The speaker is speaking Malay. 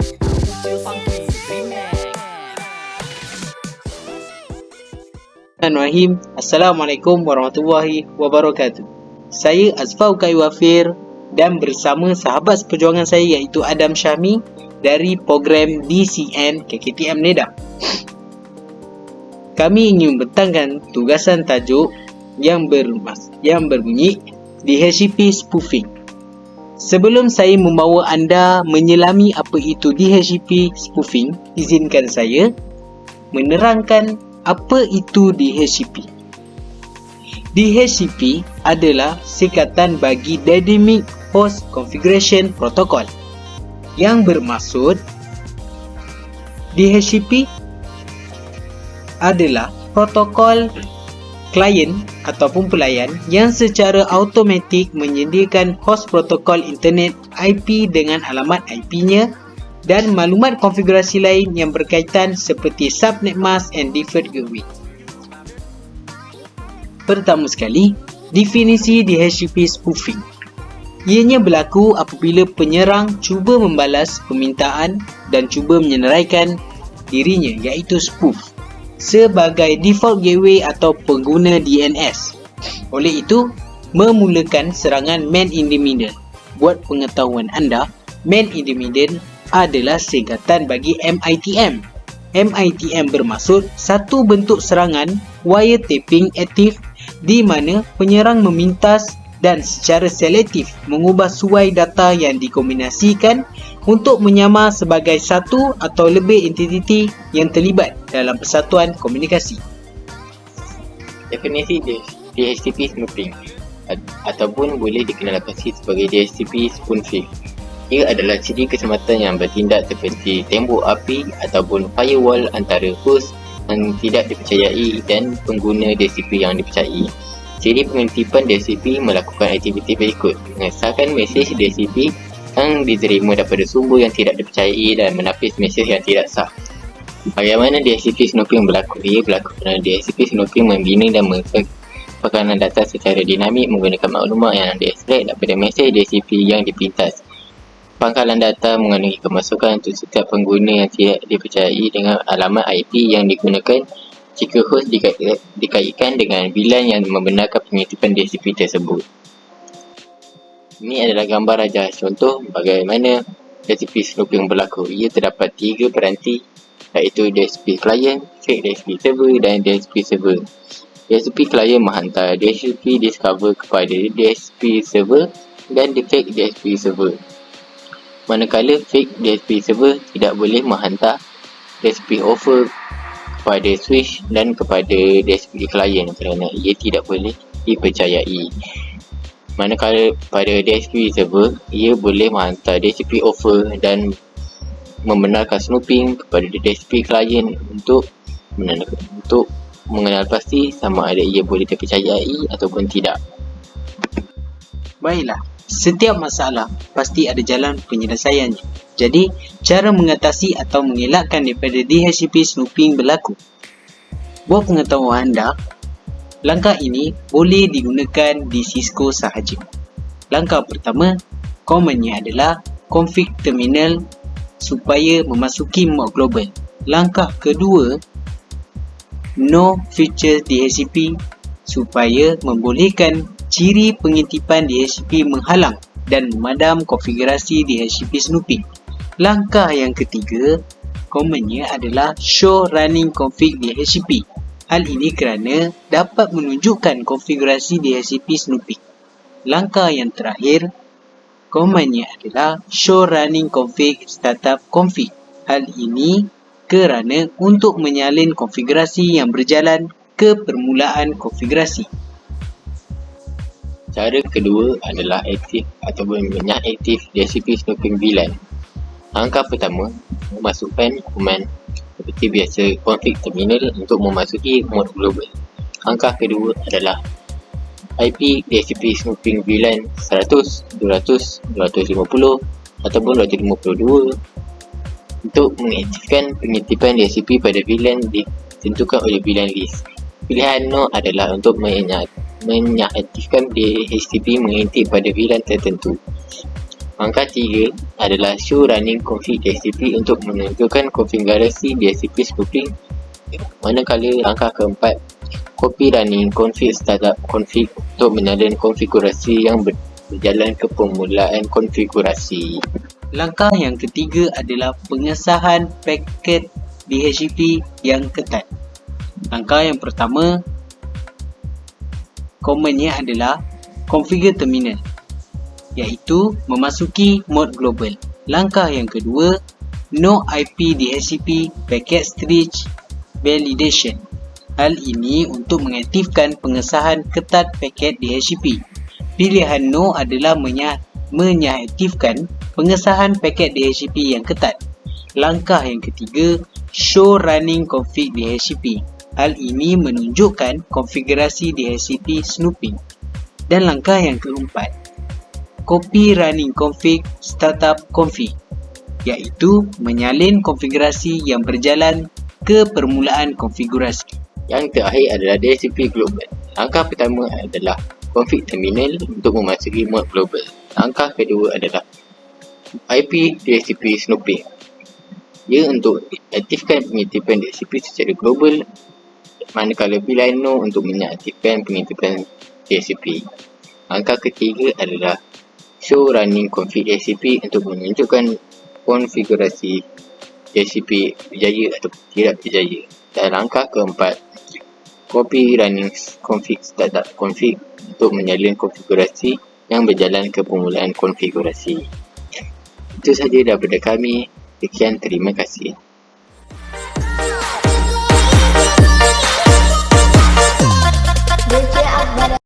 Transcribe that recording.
Bismillahirrahmanirrahim. Assalamualaikum warahmatullahi wabarakatuh. Saya Azfau Kaiwafir dan bersama sahabat seperjuangan saya iaitu Adam Syahmi dari program DCN KKTM NEDA. Kami ingin membentangkan tugasan tajuk yang berbunyi DHCP Spoofing. Sebelum saya membawa anda menyelami apa itu DHCP Spoofing, izinkan saya menerangkan apa itu DHCP. DHCP adalah singkatan bagi Dynamic Host Configuration Protocol, yang bermaksud DHCP adalah protokol klien ataupun pelayan yang secara automatik menyediakan host protokol internet IP dengan alamat IP-nya dan maklumat konfigurasi lain yang berkaitan seperti subnet mask and default gateway. Pertama sekali, definisi DHCP spoofing. Ianya berlaku apabila penyerang cuba membalas permintaan dan cuba menyenaraikan dirinya iaitu spoof sebagai default gateway atau pengguna DNS. Oleh itu, memulakan serangan man in the middle. Buat pengetahuan anda, man in the middle adalah singkatan bagi MITM. MITM bermaksud satu bentuk serangan wiretapping aktif di mana penyerang memintas dan secara selektif mengubah suai data yang dikombinasikan untuk menyamar sebagai satu atau lebih entiti yang terlibat dalam persatuan komunikasi. Definisi DHCP spoofing ataupun boleh dikenalpasti sebagai DHCP spoofing. Ia adalah ciri keselamatan yang bertindak seperti tembok api ataupun firewall antara host yang tidak dipercayai dan pengguna DHCP yang dipercayai. Ciri pengentipan DHCP melakukan aktiviti berikut: mengesahkan mesej DHCP yang diterima daripada sumber yang tidak dipercayai dan menapis mesej yang tidak sah. Bagaimana DHCP snooping berlaku? Ia berlaku kerana DHCP snooping membina dan pekanan data secara dinamik menggunakan maklumat yang diekstrak daripada mesej DHCP yang dipintas. Pangkalan data mengandungi kemasukan untuk setiap pengguna yang tidak dipercayai dengan alamat IP yang digunakan jika host dikaitkan dengan VLAN yang membenarkan pengetipan DHCP tersebut. Ini adalah gambar raja contoh bagaimana DHCP snooping berlaku. Ia terdapat 3 peranti iaitu DHCP client, fake DHCP server dan DHCP server. DHCP client menghantar DHCP discover kepada DHCP server dan fake DHCP server. Manakala fake DHCP server tidak boleh menghantar DHCP offer kepada switch dan kepada DHCP client kerana ia tidak boleh dipercayai. Manakala pada DHCP server, ia boleh menghantar DHCP offer dan membenarkan snooping kepada DHCP client untuk mengenal pasti sama ada ia boleh dipercayai ataupun tidak. Baiklah, setiap masalah pasti ada jalan penyelesaiannya. Jadi, cara mengatasi atau mengelakkan daripada DHCP snooping berlaku. Buat pengetahuan anda, langkah ini boleh digunakan di Cisco sahaja. Langkah pertama, commandnya adalah config terminal supaya memasuki mod global. Langkah kedua, no feature DHCP supaya membolehkan ciri pengetipan DHCP menghalang dan memadam konfigurasi DHCP snooping. Langkah yang ketiga, commandnya adalah show running config DHCP. Hal ini kerana dapat menunjukkan konfigurasi DHCP snooping. Langkah yang terakhir, commandnya adalah show running config startup config. Hal ini kerana untuk menyalin konfigurasi yang berjalan ke permulaan konfigurasi. Cara kedua adalah aktif ataupun mengaktif DHCP snooping VLAN. Langkah pertama, memasukkan koman seperti biasa config terminal untuk memasuki mod global. Langkah kedua adalah IP DHCP snooping VLAN 100, 200, 250 ataupun 252. Untuk mengaktifkan pengetipan DHCP pada VLAN ditentukan oleh VLAN list. Pilihan no adalah untuk mengaktifkan DHCP mengintip pada VLAN tertentu. Langkah 3 adalah show running config DHCP untuk menunjukkan konfigurasi DHCP spoofing. Manakala langkah keempat, copy running config startup config untuk menyalin konfigurasi yang berjalan ke permulaan konfigurasi. Langkah yang ketiga adalah pengesahan paket DHCP yang ketat. Langkah yang pertama, komannya adalah configure terminal, iaitu memasuki mode global. Langkah yang kedua, no IP DHCP packet storage validation. Hal ini untuk mengaktifkan pengesahan ketat paket DHCP. Pilihan no adalah mengaktifkan pengesahan paket DHCP yang ketat. Langkah yang ketiga, show running config DHCP. Hal ini menunjukkan konfigurasi DHCP snooping. Dan langkah yang keempat, copy running config startup config, iaitu menyalin konfigurasi yang berjalan ke permulaan konfigurasi. Yang terakhir adalah DHCP global. Langkah pertama adalah config terminal untuk memasuki mode global. Langkah kedua adalah IP DHCP snooping. Ia untuk aktifkan pengaktifan DHCP secara global, manakala pilihan no untuk mengaktifkan pengaktifan DHCP. Langkah ketiga adalah show running config DHCP untuk menunjukkan konfigurasi DHCP berjaya atau tidak berjaya. Dan langkah keempat, copy running config startup config untuk menyalin konfigurasi yang berjalan ke permulaan konfigurasi. Itu sahaja daripada kami. Sekian, terima kasih.